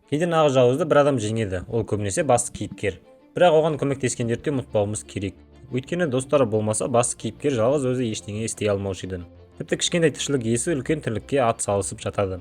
Кейде нағыз жауызды бір адам жеңеді, ол көбінесе басты кейіпкер. Бірақ оған көмектескендерді ұмытпауымыз керек. Өйткені достары болмаса басты кейіпкер жалғыз өзі ештеңе істей алмаушы еді. Тіпті кішкентай тіршілік иесі үлкен тірлікке ат салысып жатады.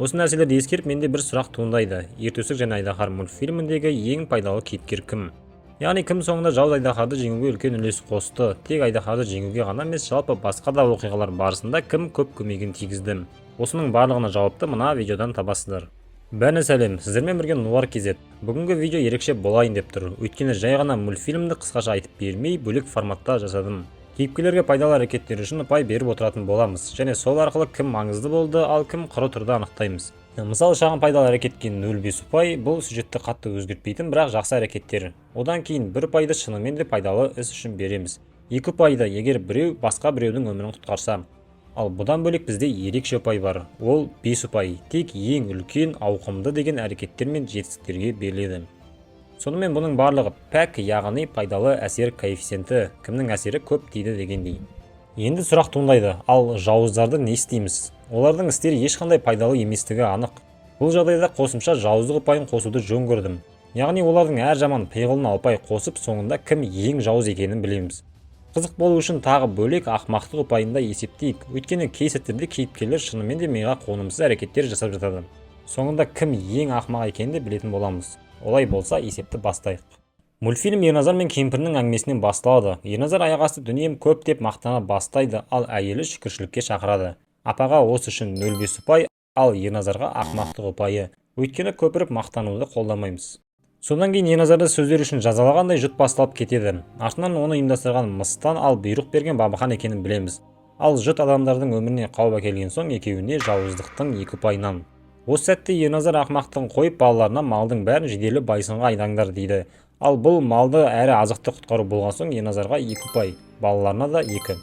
Осы нәрселерді ескеріп менде бір сұрақ туындайды. Ертөстік және Айдаһар мультфильміндегі ең пайдалы кейіпкер кім? Яғни кім соңында жауыз Айдаһарды жеңуге үлкен үлес қосты? Тек Айдаһарды жеңуге ғана емес, жалпы басқа да оқиғалар барысында кім көп көмегін тигізді? Осының барлығына жауапты мына видеодан табасыздар. Бәріне сәлем, сіздермен бірге Нуар KZ. Бүгінгі видео ерекше болайын деп тұр. Өйткені жай ғана мультфильмді қысқаша айтып бермей, бөлек форматта жасадым. Кейіпкерлерге пайдалы әрекеттері үшін ұпай беріп отыратын боламыз, және сол арқылы кім маңызды болды, ал кім құры тұрды анықтаймыз. Мысалы, шағын пайдалы әрекетке 0,5 ұпай, бұл сюжетті қатты өзгертпейтін, бірақ жақсы әрекеттер. Одан кейін 1 ұпайды шынымен де пайдалы іс үшін береміз. 2 ұпайды егер біреу басқа біреудің өмірін құтқарса. Ал бұдан бөлек бізде ерекше ұпай бар. Ол 5 ұпай, тек ең үлкен, ауқымды деген әрекеттер мен жетістіктерге беріледі. Сонымен бұның барлығы пәк, яғни пайдалы әсер коэффициенті, кімнің әсері көп дейді дегендей. Енді сұрақ туындайды, ал жауыздарды не істейміз? Олардың істері ешқандай пайдалы еместігі анық. Бұл жағдайда қосымша жауыздық ұпайын қосуды жөн көрдім. Яғни олардың әр жаман пиғылына ұпай қосып, соңында кім ең жауыз екенін білеміз. Қызық болу үшін тағы бөлек ақымақтық ұпайында есептейік. Өйткені кей сәттерде кейіпкерлер шынымен де миға қонымсыз әрекеттер жасап жатады. Соңында кім ең ақымақ екенін де білетін боламыз. Олай болса, есепті бастайық. Мультфильм Ерназар мен кемпірінің әңгімесінен басталады. Ерназар аяқасты дүнием көп деп мақтана бастайды, ал әйелі шүкіршілікке шақырады. Апаға осы үшін 0,5 ұпай, ал Ерназарға ақымақтық ұпайы. Өйткені көпіріп мақтануды қолдамаймыз. Содан кейін Ерназарды сөздері үшін жазалағандай жұт басталып кетеді. Артынан оны ұйымдастырған Мыстан, ал бұйрық берген Бабахан екенін білеміз. Ал жұт адамдардың өміріне қауіп әкелген соң екеуіне жауыздықтың 2 ұпайынан. Осы сәтте Ерназар ақымақтығын қойып балаларына малдың бәрін жиделі байсынға айдаңдар дейді. Ал бұл малды әрі азықты құтқару болған соң Ерназарға 2 ұпай, балаларына да 2.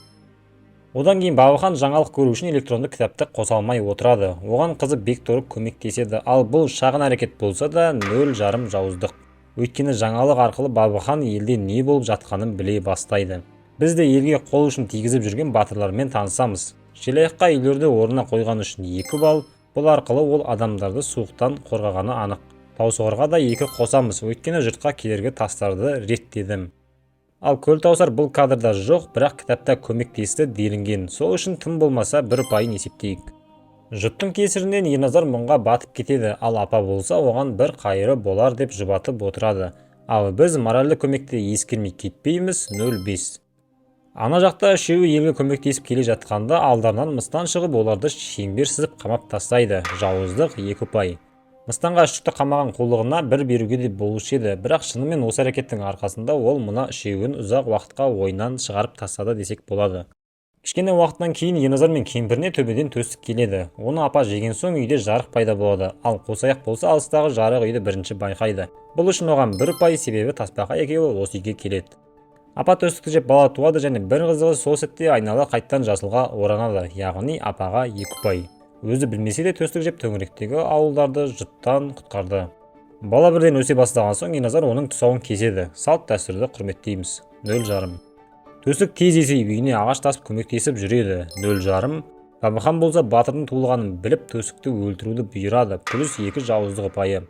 Одан кейін Бабахан жаңалық көру үшін электронды кітапты қоса алмай отырады. Оған қызы Бекторы көмектеседі, ал бұл шағын әрекет болса да 0,5 жауыздық. Өйткені жаңалық арқылы Бабахан елде не болып жатқанын біле бастайды. Біз де елге қол ұшын тигізіп жүрген батырлармен танысамыз. Желаяққа үйлерді орнына қойған үшін 2 балл. Бұл арқылы ол адамдарды суықтан қорғағаны анық. Таусоғарға да 2 қосамыз, өйткені жұртқа кедергі тастарды реттедім. Ал Көлтаусар бұл кадрда жоқ, бірақ кітапта көмектесті делінген. Сол үшін тым болмаса 1 ұпайын есептейік. Жұттың кесірінен Ерназар мұңға батып кетеді, ал апа болса оған бір қайыры болар деп жұбатып отырады. Ал біз моральды көмекті ескермей кетпейміз, 0,5. Ана жақта үшеуі елге көмектесіп келе жатқанда алдарынан Мыстан шығып оларды шеңбер сызып қамап тастайды. Жауыздық 2 ұпай. Мыстанға үшікті қамаған қулығына 1 беруге де болушы еді, бірақ шынымен осы әрекеттің арқасында ол мына үшеуін ұзақ уақытқа ойынан шығарып тастады десек болады. Кішкене уақыттан кейін Ерназар мен кемпіріне төбеден төстік келеді. Оны апа жеген соң үйде жарық пайда болады, ал Қосаяқ болса алыстағы жарық үйді бірінші байқайды. Бұл үшін оған 1 ұпай, себебі Тасбақа екеуі осы үйге келеді. Апа төстікті жеп бала туады және бір қызығы сол сәтте айнала қайттан жасылға оранады, яғни апаға 2 ұпай. Өзі білмесе де төстік жеп төңіректегі ауылдарды жұттан құтқарды. Бала бірден өсе бастаған соң Ерназар оның тұсауын кеседі. Салт дәстүрді құрметтейміз, 0,5. Төстік тез есейіп үйіне ағаш тасып көмектесіп жүреді, 0,5. Бабахан болса батырдың туылғанын біліп төстікті өлтіруді бұйырады, плюс 2 жауыздық ұпайы.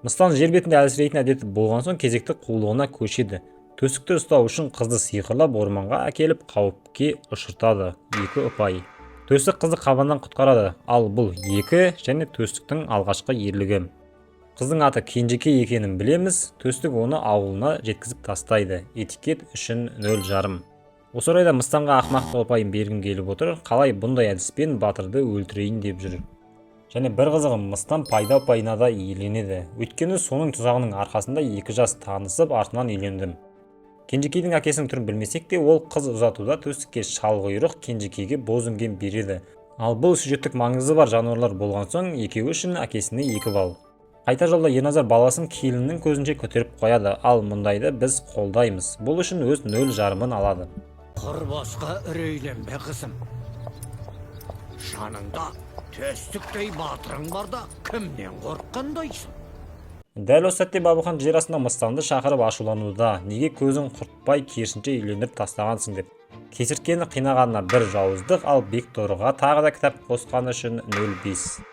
Мыстан жер бетінде әлсірейтін әдеті болған соң кезекті қулығына көшеді. Төстікті ұстау үшін қызды сиқырлап орманға әкеліп қауіпке ұшыртады, 2 ұпай. Төстік қызды қабаннан құтқарады, ал бұл 2 және төстіктің алғашқы ерлігі. Қыздың аты Кенжеке екенін білеміз, төстік оны ауылына жеткізіп тастайды, этикет үшін 0,5. Осы орайда Мыстанға ақымақтық ұпайын бергім келіп отыр, қалай бұндай әдіспен батырды өлтірейін деп жүр. Және бір қызығы Мыстан пайда ұпайына да иеленеді, өйткені соның тұзағының арқасында 2 жас танысып артынан үйлендім. Кенжекейдің әкесінің түрін білмесек те, ол қыз ұзатуда төстікке шалғұйрық, Кенжекейге боз үнген береді. Ал бұл сюжеттік маңызы бар жануарлар болған соң екеуі үшін әкесіне 2 балл. Қайта жолда Ерназар баласын келіннің көзінше көтеріп қояды, ал мұндайды біз қолдаймыз. Бұл үшін өз 0,5-ын алады. Құрбасқа үрейленбе қызым. Жаныңда төстіктей батырың барда кімнен қорыққандайсың? Дәл осы сәтте Бабахан жер астында Мыстанды шақырып ашулануда, неге көзін құртпай керісінше үйлендіріп тастағансың деп. Кесірткені қинағанына 1 жауыздық, ал Бекторыға тағы да кітап қосқаны үшін 0,5.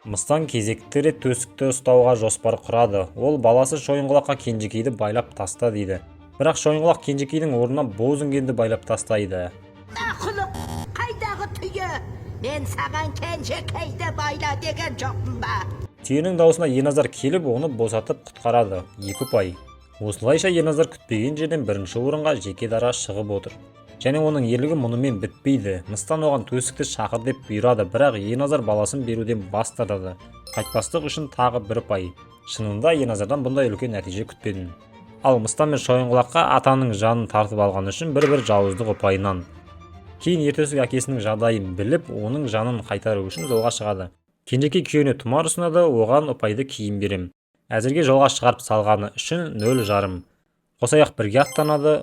Мыстан кезекті рет төстікті ұстауға жоспар құрады. Ол баласы Шойынқұлаққа Кенжекейді байлап таста дейді. Бірақ Шойынқұлақ Кенжекейдің орнына Бозінгенді байлап тастайды. Ақылық, қайдағы түйе? Мен саған Кенжекейді байла деген жоқпын ба? Түйенің даусына Ерназар келіп, оны босатып құтқарады. 2 ұпай. Осылайша Ерназар күтпеген жерден бірінші орынға жеке дара шығып отыр. Және оның ерлігі мұнымен бітпейді. Мыстан оған төстікті шақыр деп бұйырады, бірақ Ерназар баласын беруден бас тартады. Қайтпастық үшін тағы 1 ұпай. Шынында Ерназардан бұндай үлкен нәтиже күтпедім. Ал Мыстан мен Шойынқұлаққа атаның жанын тартып алған үшін бір жауыздық ұпайынан. Кейін ертөстік әкесінің жағдайын біліп, оның жанын қайтару үшін жолға шығады. Кенжекей күйеуіне тұмар ұсынады, оған ұпайды кейін берем. Әзірге жолға шығарып салғаны үшін 0,5. Қосаяқ бірге аттанады.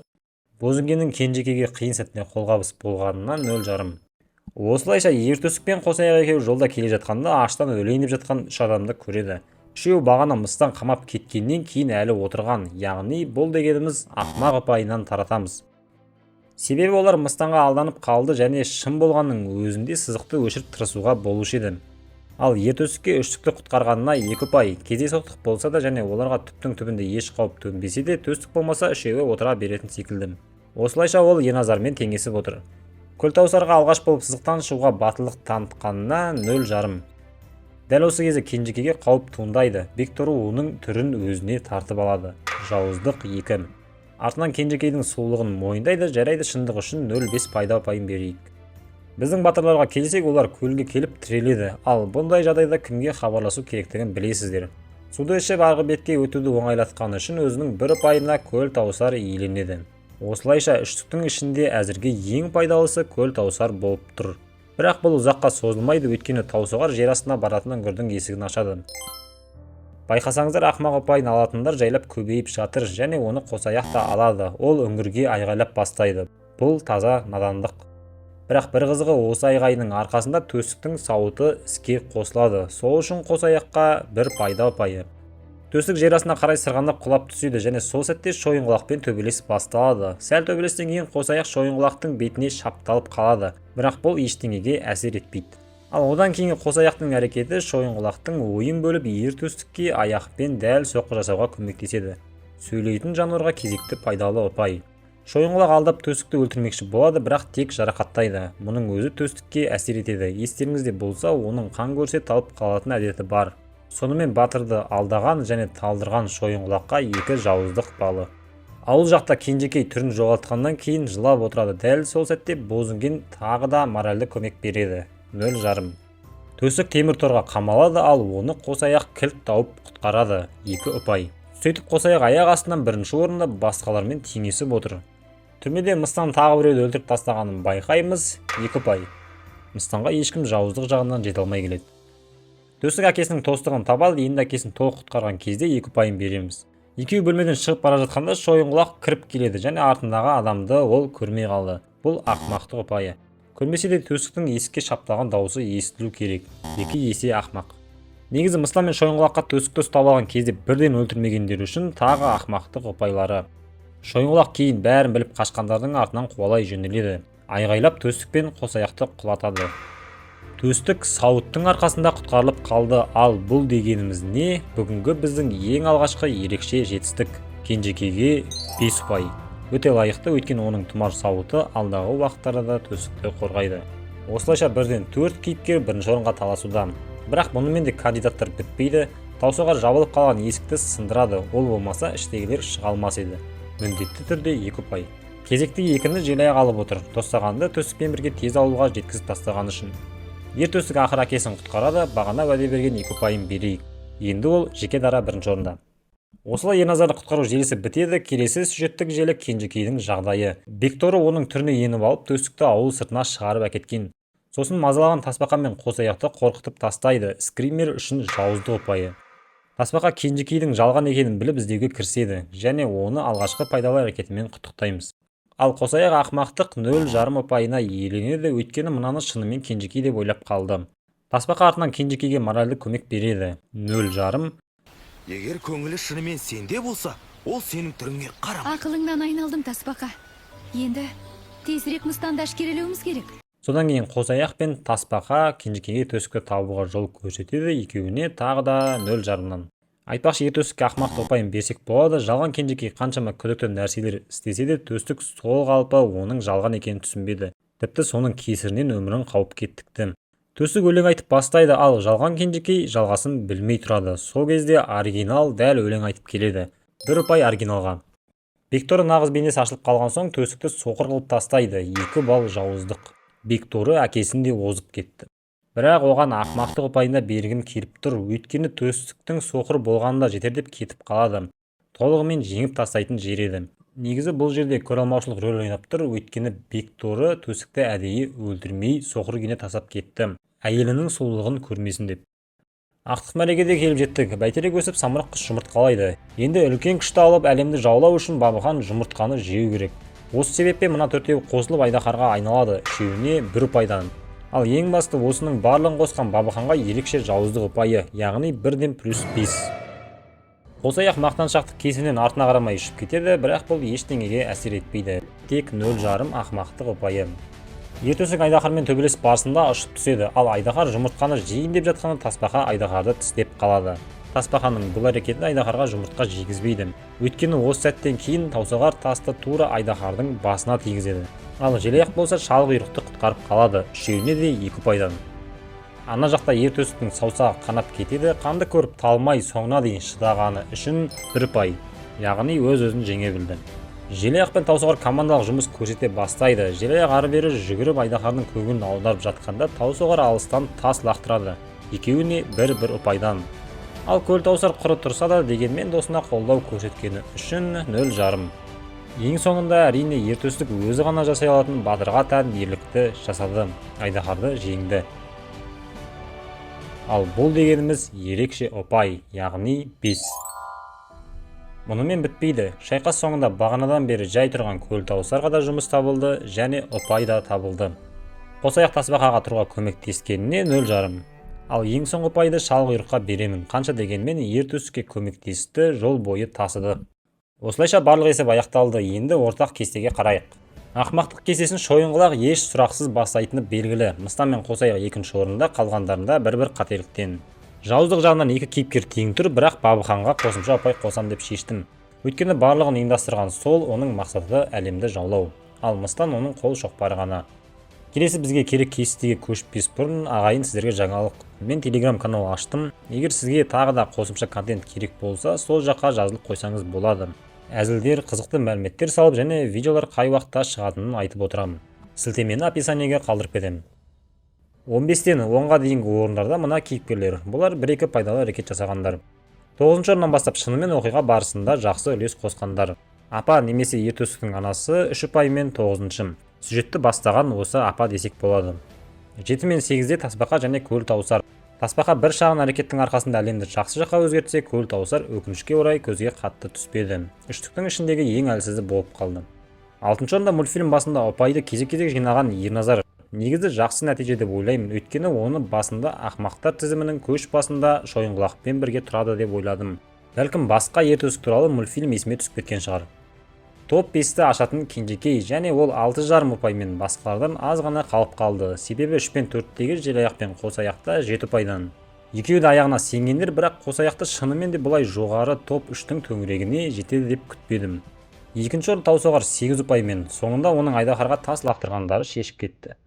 Бозінгеннің Кенжекейге қиын сәтіне қолғабыс болғанынан 0,5. Осылайша ертөстік пен Қосаяқ екеуі жолда келе жатқанда аштан өлейін деп жатқан 3 адамды көреді. Үшеуі бағана Мыстан қамап кеткеннен кейін әлі отырған, яғни бұл дегеніміз ақымақ ұпайынан таратамыз. Себебі олар Мыстанға алданып қалды және шын болғанның өзінде сызықты өшіріп тырысуға болушы еді. Ал ертөстікке үштікті құтқарғанына 2 ұпай. Кездейсоқтық болса да және оларға түптің түбінде еш қауіп төнбесе де, төстік болмаса үшеуі отыра беретін секілді. Осылайша ол Ерназармен теңесіп отыр. Көлтауысарға алғаш болып сызықтан шығуға батылдық танытқанына 0,5. Дәл осы кезде Кенжекейге қауіп туындайды. Бекторы оның түрін өзіне тартып алады. Жауыздық 2. Артынан Кенжекейдің сұлулығын мойындайды, жарайды, шындық үшін 0,5 пайда ұпайын берейік. Біздің батырларға келсек, олар көлге келіп тіреледі. Ал бұндай жағдайда кімге хабарласу керектігін білесіздер. Суды ішіп арғы бетке өтуді оңайлатқаны үшін өзінің 1 ұпайына Көлтауысар иеленеді. Осылайша үштіктің ішінде әзірге ең пайдалысы Көлтауысар болып тұр. Бірақ бұл ұзаққа созылмайды, өйткені таусоғар жер астына баратын үңгірдің есігін ашады. Байқасаңыздар, ақымақ ұпайын алатындар жайлап көбейіп жатыр және оны Қосаяқ та алады. Ол үңгірге айғайлап бастайды. Бұл таза надандық. Бірақ бір қызығы осы айғайының арқасында төстіктің сауыты іске қосылады. Сол үшін Қосаяққа 1 пайда ұпайы. Төстік жер астына қарай сырғанап құлап түседі және сол сәтте Шойынқұлақпен төбелес басталады. Сәл төбелестен кейін Қосаяқ Шойынқұлақтың бетіне шапталып қалады. Бірақ бұл ештеңеге әсер етпейді. Ал одан кейін Қосаяқтың әрекеті Шойынқұлақтың ойын бөліп ертөстікке аяқпен дәл соққы жасауға көмектеседі. Сөйлейтін жануарға кезекті пайдалы ұпай. Шойынқұлақ алдап төстікті өлтірмекші болады, бірақ тек жарақаттайды. Мұның өзі төстікке әсер етеді. Естеріңізде болса, оның қан көрсе талып қалатын әдеті бар. Сонымен батырды алдаған және талдырған Шойынқұлаққа 2 жауыздық балы. Ауыл жақта Кенжекей түрін жоғалтқаннан кейін жылап отырады. Дәл сол сәтте Бозінген тағы да моральды көмек береді. 0,5. Төстік темір торға қамалады, ал оны Қосаяқ кілт тауып құтқарады. 2 ұпай. Сөйтіп Қосаяқ аяқ астынан 1-ші орында басқалармен теңесіп отыр. Түрмеде Мыстан тағы біреуді өлтіріп тастағанын байқаймыз. 2 ұпай. Мыстанға ешкім жауыздық жағынан жете алмай келеді. Төстік әкесінің тостығын табады, енді әкесін толық құтқарған кезде 2 ұпайын береміз. Екеуі бөлмеден шығып бара жатқанда Шойынқұлақ кіріп келеді және артындағы адамды ол көрмей қалды. Бұл ақымақтық ұпайы. Көрмесе де төстіктің есікке шаптаған дауысы естілу керек. 2 есе ақымақ. Негізі Мыстан мен Шойынқұлаққа төстікті ұстап алған кезде бірден өлтірмегендер үшін тағы ақымақтық ұпайлары. Шойынқұлақ кейін бәрін біліп қашқандардың артынан қуалай жөнеледі. Айғайлап төстік пен Қосаяқты құлатады. Төстік сауыттың арқасында құтқарылып қалды. Ал бұл дегеніміз не? Бүгінгі біздің ең алғашқы ерекше жетістік. Кенжекейге 5 ұпай. Өте лайықты, өйткені оның тұмар сауыты алдағы уақыттарда төстікті қорғайды. Осылайша бірден 4 кейіпкер бірінші орынға таласуда. Бірақ мұнымен де кандидаттар бітпейді. Таусоғар жабылып қалған есікті сындырады. Ол болмаса іштегілер шыға алмас еді. Міндетті түрде 2 ұпай. Кезекті 2-ні желая қалып отыр. Тостағанды төстікпен бірге тез ауылға жеткізіп тастаған үшін. Ертөстік ақыр әкесін құтқарады, бағана уәде берген 2 ұпайын берейік. Енді ол жеке дара 1-ші орында. Осылай Ерназарды құтқару желісі бітеді. Келесі сюжеттік желі Кенжекейдің жағдайы. Бекторы оның түріне еніп алып, төстікті ауыл сыртына шығарып әкеткен. Сосын мазалаған Тасбақа мен Қосаяқты қорқытып тастайды. Скример үшін жауыздық ұпайы. Тасбақа Кенжекейдің жалған екенін біліп іздеуге кіріседі және оны алғашқы пайдалы әрекетімен құттықтаймыз. Ал Қосаяқ ақымақтық 0,5 ұпайына иеленеді, өйткені мынаны шынымен Кенжекей деп ойлап қалды. Тасбақа артынан Кенжекейге моральды көмек береді. 0,5. Егер көңілі шынымен сенде болса, ол сенің түріңе қарам. Ақылыңнан айналдым, Тасбақа. Енді тезірек Мыстанды әшкерелеуіміз керек. Содан кейін Қосаяқ пен Тасбақа кенжекейге төстікті табуға жол көрсетеді, екеуіне тағы да 0,5-нан. Айтпақшы төстікке ақымақты ұпайын берсек болады. Жалған кенжекей қаншама күдікті нәрселер істесе де төстік сол қалпы оның жалған екенін түсінбеді. Тіпті соның кесірінен өмірін қауіпке тікті. Төстік өлең айтып бастайды, ал жалған кенжекей жалғасын білмей тұрады. Сол кезде оригинал дәл өлең айтып келеді. 1 ұпай оригиналға. Бекторы нағыз бейнесі ашылып қалған соң төстікті соқыр қылып тастайды. 2 балл жауыздық. Бекторы әкесін де озып кетті. Бірақ оған ақымақтық ұпайында бергім келіп тұр, өйткені төстіктің соқыр болғанында жетер деп кетіп қалады. Толығымен жеңіп тастайтын жер еді. Негізі бұл жерде көреалмаушылық рөл ойнап тұр, өйткені Бекторы төстікті әдейі өлтірмей соқыр күйіне тастап кетті, әйелінің сұлулығын көрмесін деп. Ақтық мәрекеде келіп жеттік. Бәйтерек өсіп, самұрық құс жұмыртқалайды. Енді үлкен күшті алып әлемді жаулау үшін Бабыхан жұмыртқаны жеу керек. Осы себеппен мына төртеуі қосылып айдаһарға айналады, үшеуіне 1 ұпайдан. Ал ең басты осының барлығын қосқан Бабыханға ерекше жауыздық ұпайы, яғни 1-ден +5. Қосаяқ мақтаншақтық кесірінен артына қарамай ұшып кетеді, бірақ бұл ештеңеге әсер етпейді. Тек 0,5 ақымақтық ұпайы. Төстік айдаһармен төбелес барысында ұшып түседі, ал айдаһар жұмыртқаны жейін деп жатқанда Тасбақа айдаһарды тістеп қалады. Тасбақаның бұл әрекеті айдаһарға жұмыртқа жегізбейді. Өйткені осы сәттен кейін таусоғар тасты тура айдаһардың басына тигізеді. Ал желаяқ болса шалқұйрықты құтқарып қалады, үшеуіне де 2 ұпайдан. Ана жақта төстіктің саусағы қанап кетеді, қанды көріп талмай соңына дейін шыдағаны үшін 1 ұпай, яғни өз-өзін жеңе білді. Желаяқ пен таусоғар командалық жұмыс көрсете бастайды. Желаяқ ары-бері жүгіріп айдаһардың көңілін аударып жатқанда таусоғар алыстан тас лақтырады, екеуіне 1-1 ұпайдан. Ал көлтаусар құры тұрса да дегенмен досына қолдау көрсеткені үшін 0,5. Ең соңында әрине төстік өзі ғана жасай алатын батырға тән ерлікті жасады, айдаһарды жеңді. Ал бұл дегеніміз ерекше ұпай, яғни 5. Мұнымен бітпейді. Шайқас соңында бағанадан бері жай тұрған көлтаусарға да жұмыс табылды және ұпай да табылды. Қосаяқ Тасбақаға тұруға көмектескеніне 0,5. Ал ең соңғы ұпайды шалқұйрыққа беремін. Қанша дегенмен төстікке көмектесті, жол бойы тасыды. Осылайша барлық есеп аяқталды. Енді ортақ кестеге қарайық. Ақымақтық кестесін Шойынқұлақ еш сұрақсыз бастайтыны белгілі. Мыстан мен Қосаяқ 2-ші орында, қалғандарында 1-1 қателіктен. Жауыздық жағынан 2 кейіпкер тең тұр, бірақ Бабыханға қосымша ұпай қосам деп шештім. Өйткені барлығын ұйымдастырған сол, оның мақсаты әлемді жаулау. Ал Мыстан оның қол шоқпары ғана. Келесі бізге керек кестеге көшпес бұрын ағайын сіздерге жаңалық. Мен Telegram канал аштым. Егер сізге тағы да қосымша контент керек болса, сол жаққа жазылып қойсаңыз болады. Әзілдер, қызықты мәліметтер салып және видеолар қай уақытта шығатынын айтып отырамын. Сілтемені описаниеге қалдырып кетемін. 15-тен 10-ға дейінгі орындарда мына кейіпкерлер. Бұлар 1-2 пайдалы әрекет жасағандар. 9-ші орыннан бастап шынымен оқиға барысында жақсы үлес қосқандар. Апа немесе төстіктің анасы 3 ұпаймен 9-шы. Сюжетті бастаған осы апа десек болады. 7 мен 8-де Тасбақа және көлтаусар. Тасбақа бір шағын әрекеттің арқасында әлемді жақсы жаққа өзгертсе, көлтаусар өкінішке орай көзге қатты түспеді. Үштіктің ішіндегі ең әлсізі болып қалды. 6-ші орында мультфильм басында ұпайды кезек-кезек жинаған Ерназар негізі жақсы нәтиже деп ойлаймын, өйткені оны басында ақымақтар тізімінің көш басында Шойынқұлақпен бірге тұрады деп ойладым. Бәлкім басқа төстік туралы мультфильм есіме түсіп кеткен шығар. Топ 5-ті ашатын кенжекей, және ол 6,5 ұпаймен басқалардан аз ғана қалып қалды. Себебі 3 пен 4-тегі Желаяқ пен Қосаяқта 7 ұпайдан. Екеуі де аяғына сенгендер, бірақ Қосаяқты шынымен де бұлай жоғары топ 3-тің төңірегіне жетеді деп күтпедім. 2-ші орын таусоғар 8 ұпаймен, соңында оның айдаһарға тас лақтырғандары шешіп кетті.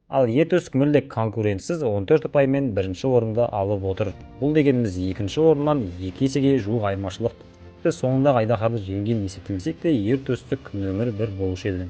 Ал төстік мүлде конкурентсіз 14 ұпаймен 1-ші орынды алып отыр. Бұл дегеніміз 2-ші орыннан 2 есеге жуық айырмашылық. Соңында айдаһарды жеңген есептелсек те төстік нөмір 1 болушы еді.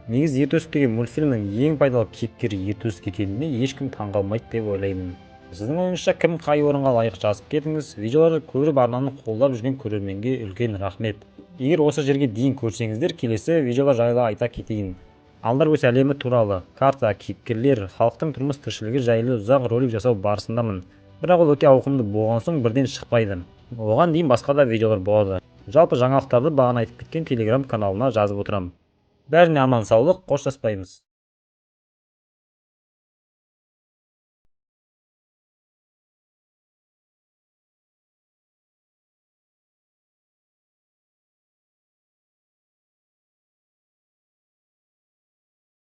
Негізі төстіктегі мультфильмнің ең пайдалы кейіпкері төстік екеніне ешкім таңғалмайды деп ойлаймын. Сіздің ойыңызша кім қай орынға лайық жазып кетіңіз. Видеоларды көріп арнаны қолдап жүрген көрерменге үлкен рахмет. Егер осы жерге дейін көрсеңіздер, келесі видеолар жайлы айта кетейін. Алдар өз әлемі туралы, карта, кейіпкерлер, халықтың тұрмыс тіршілігі жайлы ұзақ ролик жасау барысындамын. Бірақ ол өте ауқымды болған соң бірден шықпайды. Оған дейін басқа да видеолар болады. Жалпы жаңалықтарды бағана айтып кеткен Telegram каналына жазып отырамын. Бәріне аман саулық, қоштаспаймыз.